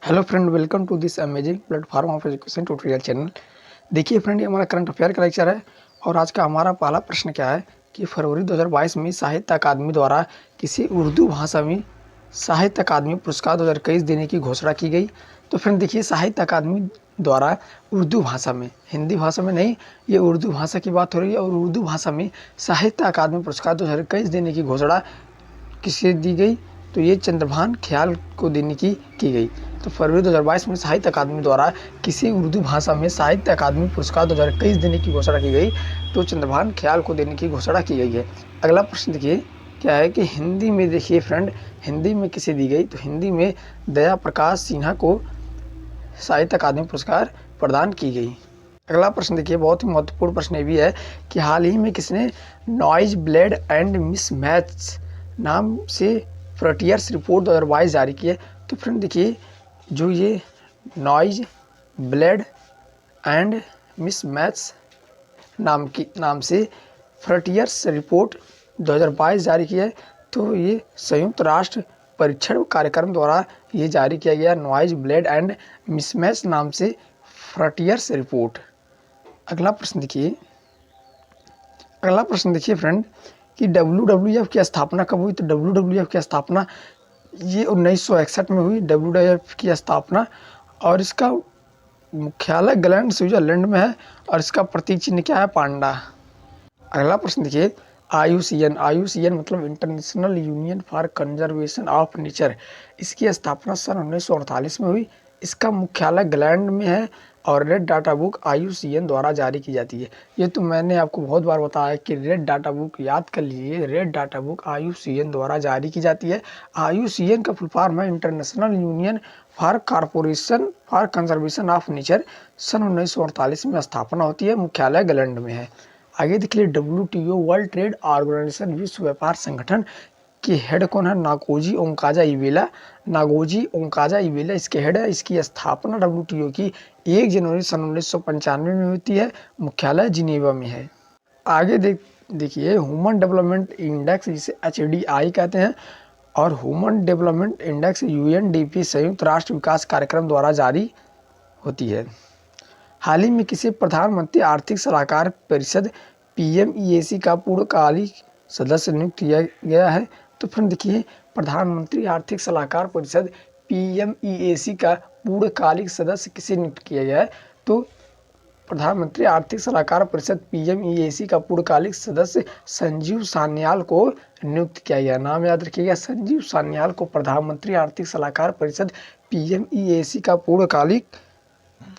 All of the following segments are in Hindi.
Hello friend, welcome to this amazing platform of education tutorial channel. देखिए फ्रेंड, ये हमारा करंट अफेयर का लेक्चर है और आज का हमारा पहला प्रश्न क्या है कि फरवरी 2022 में साहित्य अकादमी द्वारा किसी उर्दू भाषा में साहित्य अकादमी पुरस्कार 2021 देने की घोषणा की गई। तो फ्रेंड देखिए, साहित्य अकादमी द्वारा उर्दू भाषा में, हिंदी भाषा में नहीं, ये उर्दू भाषा की बात हो रही है और उर्दू भाषा में साहित्य अकादमी पुरस्कार 2021 देने की घोषणा किसे दी गई? तो ये चंद्रभान ख्याल को देने की गई। तो फरवरी 2022 में साहित्य अकादमी द्वारा किसी उर्दू भाषा में साहित्य अकादमी पुरस्कार 2021 देने की घोषणा की गई। तो चंद्रभान ख्याल को देने की घोषणा की गई है। अगला प्रश्न देखिए क्या है कि हिंदी में, देखिए फ्रेंड, हिंदी में किसे दी गई? तो हिंदी में दया प्रकाश सिन्हा को साहित्य अकादमी पुरस्कार प्रदान की गई। अगला प्रश्न देखिए, बहुत ही महत्वपूर्ण प्रश्न ये भी है कि हाल ही में किसने नॉइज ब्लेड एंड मिसमैच नाम से फ्रंटियर्स रिपोर्ट 2022 जारी की है? तो फ्रेंड देखिए, जो ये नॉइज ब्लेड एंड मिसमैच नाम से फ्रंटियर्स रिपोर्ट 2022 जारी की है। तो ये संयुक्त राष्ट्र परीक्षण कार्यक्रम द्वारा ये जारी किया गया, नॉइज ब्लेड एंड मिसमैच नाम से फ्रंटियर्स रिपोर्ट। अगला प्रश्न देखिए फ्रेंड कि WWF की स्थापना कब हुई? तो WWF की स्थापना ये 1961 में हुई, WWF की स्थापना, और इसका मुख्यालय ग्लैंड स्विट्जरलैंड में है और इसका प्रतीक चिन्ह क्या है? पांडा। अगला प्रश्न देखिए, IUCN मतलब international union for conservation of nature, इसकी स्थापना सन 1948 में हुई। इसका मुख्यालय ग्लैंड में है और रेड डाटा बुक IUCN द्वारा जारी की जाती है। ये तो मैंने आपको बहुत बार बताया कि रेड डाटा बुक याद कर लीजिए, रेड डाटा बुक IUCN द्वारा जारी की जाती है। IUCN का फुल फॉर्म है international union for corporation for conservation of nature. सन 1948 में स्थापना होती है, मुख्यालय ग्लैंड में है। आगे देख लीजिए, WTO वर्ल्ड ट्रेड ऑर्गेनाइजेशन, विश्व व्यापार संगठन के हेड कौन है? नागोजी ओंकाजा इवेला इसके हेड है। इसकी स्थापना WTO की 1 जनवरी सन 1995 में होती है, मुख्यालय जिनेवा में है। आगे देखिए, ह्यूमन डेवलपमेंट इंडेक्स, जिसे HDI कहते हैं, और ह्यूमन डेवलपमेंट इंडेक्स UNDP संयुक्त राष्ट्र विकास कार्यक्रम द्वारा जारी होती है। हाल ही में किसे प्रधानमंत्री आर्थिक सलाहकार परिषद PMEAC का पूर्णकालिक सदस्य नियुक्त किया गया है? तो फ्रेंड देखिए, प्रधानमंत्री आर्थिक सलाहकार परिषद PMEAC का पूर्णकालिक सदस्य किसे नियुक्त किया गया है? तो प्रधानमंत्री आर्थिक सलाहकार परिषद PMEAC का पूर्णकालिक सदस्य संजीव सान्याल को नियुक्त किया गया। नाम याद रखिएगा, संजीव सान्याल को प्रधानमंत्री आर्थिक सलाहकार परिषद PMEAC का पूर्णकालिक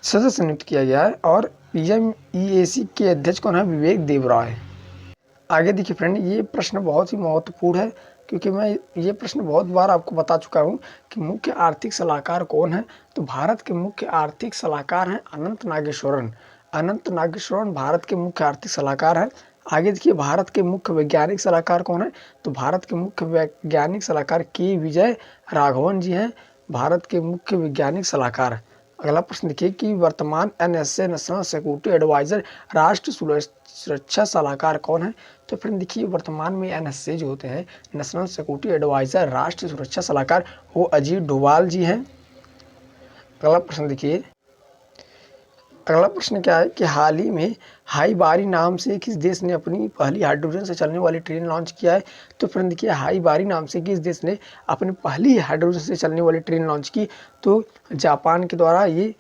सदस्य नियुक्त किया गया है। और PMEAC के अध्यक्ष कौन है? विवेक देबरॉय। आगे देखिए फ्रेंड, ये प्रश्न बहुत ही महत्वपूर्ण है क्योंकि मैं ये प्रश्न बहुत बार आपको बता चुका हूँ कि मुख्य आर्थिक सलाहकार कौन है। तो भारत के मुख्य आर्थिक सलाहकार हैं अनंत नागेश्वरन भारत के मुख्य आर्थिक सलाहकार हैं। आगे देखिए, भारत के मुख्य वैज्ञानिक सलाहकार कौन है? तो भारत के मुख्य वैज्ञानिक सलाहकार के विजय राघवन जी हैं, भारत के मुख्य वैज्ञानिक सलाहकार। अगला प्रश्न देखिए कि वर्तमान NSA नेशनल सिक्योरिटी एडवाइजर राष्ट्र सुरक्षा सलाहकार कौन है? तो फ्रेंड देखिए, वर्तमान में NSA जो होते हैं, नेशनल सिक्योरिटी एडवाइजर राष्ट्र सुरक्षा सलाहकार, वो अजीत डोभाल जी हैं। अगला प्रश्न क्या है कि हाल ही में हाईबारी नाम से किस देश ने अपनी पहली हाइड्रोजन से चलने वाली ट्रेन लॉन्च किया है? तो फ्रेंड देखिए, हाईबारी नाम से किस देश ने अपनी पहली हाइड्रोजन से चलने वाली ट्रेन लॉन्च की? तो जापान के द्वारा ये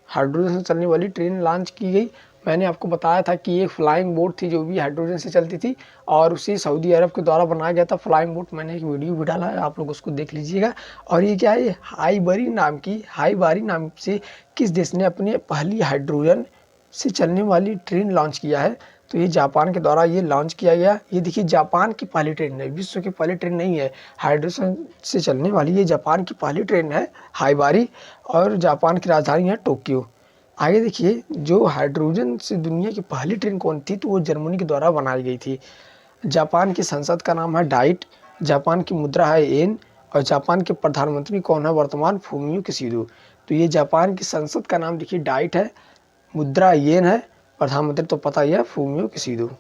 हाइड्रोजन से चलने वाली ट्रेन लॉन्च की गई। मैंने आपको बताया था कि एक फ्लाइंग बोट थी जो भी हाइड्रोजन से चलती थी और उसे सऊदी अरब के द्वारा बनाया गया था फ्लाइंग बोट। मैंने एक वीडियो भी डाला है, आप लोग उसको देख लीजिएगा। और ये क्या है? हाईबारी नाम से किस देश ने अपनी पहली हाइड्रोजन से चलने वाली ट्रेन लॉन्च किया है? तो ये जापान के द्वारा ये लॉन्च किया गया। ये देखिए, जापान की पहली ट्रेन है, विश्व की पहली ट्रेन नहीं है हाइड्रोजन से चलने वाली, ये जापान की पहली ट्रेन है हाईबारी, और जापान की राजधानी है टोक्यो। आगे देखिए, जो हाइड्रोजन से दुनिया की पहली ट्रेन कौन थी? तो वो जर्मनी के द्वारा बनाई गई थी। जापान की संसद का नाम है डाइट, जापान की मुद्रा है येन, और जापान के प्रधानमंत्री कौन है वर्तमान? फूमियो किशिडो। तो ये जापान की संसद का नाम देखिए डाइट है, मुद्रा येन है, प्रधानमंत्री तो पता ही है फूमियो किशिडो।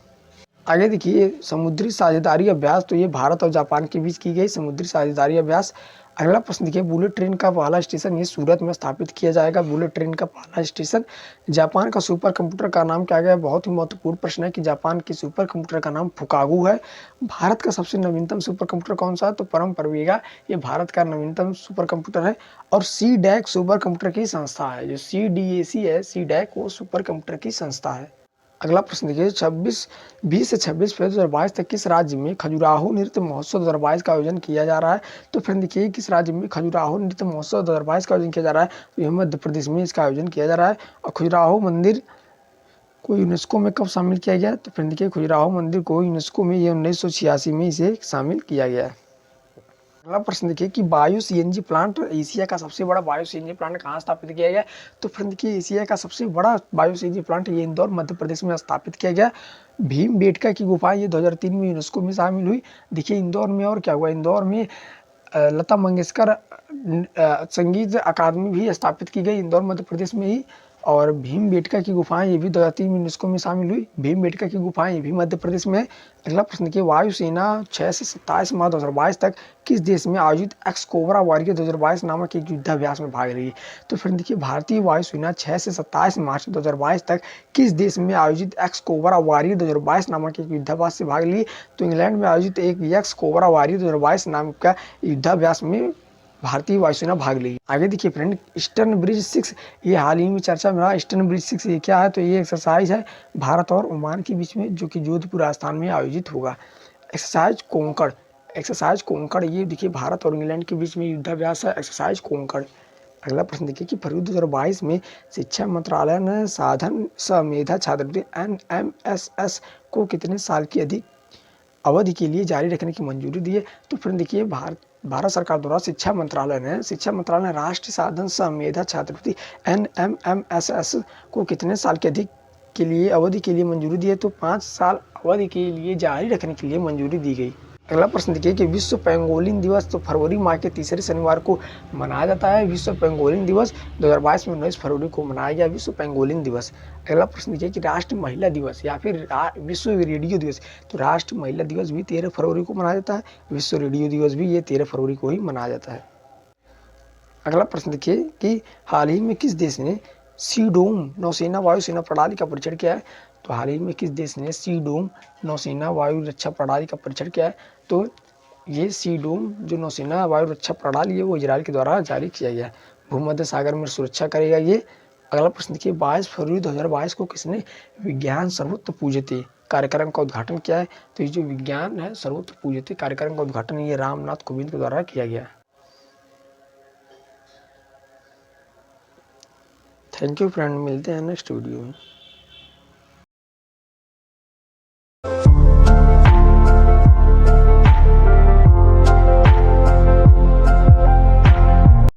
आगे देखिए, समुद्री साझेदारी अभ्यास, तो ये भारत और जापान के बीच की गई समुद्री साझेदारी अभ्यास। अगला प्रश्न देखिए, बुलेट ट्रेन का पहला स्टेशन ये सूरत में स्थापित किया जाएगा। बुलेट ट्रेन का पहला स्टेशन। जापान का सुपर कंप्यूटर का नाम क्या है? बहुत ही महत्वपूर्ण प्रश्न है कि जापान के सुपर कंप्यूटर का नाम फुकागू है। भारत का सबसे नवीनतम सुपर कंप्यूटर कौन सा है? तो परम परवेगा, ये भारत का नवीनतम सुपर कंप्यूटर है। और सी डैक सुपर कंप्यूटर की संस्था है। जो CDAC है, सी डैक, वो सुपर कंप्यूटर की संस्था है। अगला प्रश्न देखिए, 20 से 26 फरवरी 2022 तक किस राज्य में खजुराहो नृत्य महोत्सव 2022 का आयोजन किया जा रहा है? तो फ्रेंड देखिए, किस राज्य में खजुराहो नृत्य महोत्सव 2022 का आयोजन किया जा रहा है? तो यह मध्य प्रदेश में इसका आयोजन किया जा रहा है। और खजुराहो मंदिर को यूनेस्को में कब शामिल किया गया? तो फ्रेंड देखिए, खजुराहो मंदिर को यूनेस्को में ये 1986 में इसे शामिल किया गया है। अगला प्रश्न देखिए कि बायो CNG प्लांट, एशिया का सबसे बड़ा बायो CNG प्लांट कहाँ स्थापित किया गया? तो फ्रेंड देखिए, एशिया का सबसे बड़ा बायो CNG प्लांट ये इंदौर मध्य प्रदेश में स्थापित किया गया। भीमबेटका की गुफा ये 2003 में यूनेस्को में शामिल हुई। देखिए इंदौर में और क्या हुआ, इंदौर में लता मंगेशकर संगीत अकादमी भी स्थापित की गई इंदौर मध्य प्रदेश में ही। और भीमबेटका की गुफाएं ये भी 2003 में यूनेस्को में शामिल हुई। भीमबेटका की गुफाएं ये भी मध्य प्रदेश में है। अगला प्रश्न देखिए, वायुसेना 6 से 27 मार्च 2022 तक किस देश में आयोजित एक्स कोबरा वॉरियर 2022 नामक एक युद्धाभ्यास में भाग रही है? तो फ्रेंड देखिए, भारतीय वायुसेना 6 से 27 मार्च 2022 तक किस देश में आयोजित एक्स कोबरा वॉरियर 2022 नामक एक युद्धाभ्यास से भाग ली? तो इंग्लैंड में आयोजित एक एक्स कोबरा वॉरियर 2022 नाम का युद्धाभ्यास में भारतीय वायुसेना भाग ली। आगे देखिए फ्रेंड, ईस्टर्न ब्रिज 6 ये हाल ही में चर्चा में रहा। ईस्टर्न ब्रिज 6 ये क्या है? तो ये एक्सरसाइज है भारत और ओमान के बीच में, जो कि जोधपुर राजस्थान में आयोजित होगा। एक्सरसाइज कोंकण, एक्सरसाइज कोंकण ये देखिए भारत और इंग्लैंड के बीच में युद्धाभ्यास है, एक्सरसाइज कोंकण। अगला प्रश्न देखिए कि फरवरी 2022 में शिक्षा मंत्रालय ने साधन समेधा छात्रवृत्ति NMSS को कितने साल की अधिक अवधि के लिए जारी रखने की मंजूरी दी है? तो फ्रेंड देखिए, भारत सरकार द्वारा शिक्षा मंत्रालय ने राष्ट्रीय साधन समेधा छात्रवृत्ति NMMSS को कितने साल के अधिक के लिए अवधि के लिए मंजूरी दी है? तो 5 साल अवधि के लिए जारी रखने के लिए मंजूरी दी गई। अगला प्रश्न देखिए कि विश्व पेंगोलिन दिवस तो फरवरी माह के तीसरे शनिवार को मनाया जाता है। विश्व पेंगोलिन दिवस 2022 में 19 फरवरी को मनाया गया विश्व पेंगोलिन दिवस। अगला प्रश्न देखिए कि राष्ट्रीय महिला दिवस या फिर विश्व रेडियो दिवस, तो राष्ट्रीय महिला दिवस भी 13 फरवरी को मनाया जाता है। विश्व रेडियो दिवस भी ये 13 फरवरी को ही मनाया जाता है। अगला प्रश्न देखिए कि हाल ही में किस देश ने सीडोम नौसेना वायुसेना प्रणाली का परीक्षण किया है? तो हाल ही में किस देश ने सीडोम नौसेना वायु रक्षा प्रणाली का परीक्षण किया है? तो ये सीडोम जो नौसेना वायु रक्षा प्रणाली है वो इजराइल के द्वारा जारी किया गया है। भूमध्य सागर में सुरक्षा करेगा ये। अगला प्रश्न देखिए, 22 फरवरी 2022 को किसने विज्ञान सर्वोत्तम पूज्यते कार्यक्रम का उद्घाटन किया है? तो ये जो विज्ञान है सर्वोत्तम पूज्यते कार्यक्रम का उद्घाटन ये रामनाथ कोविंद के द्वारा किया गया। थैंक यू फ्रेंड, मिलते हैं नेक्स्ट वीडियो में।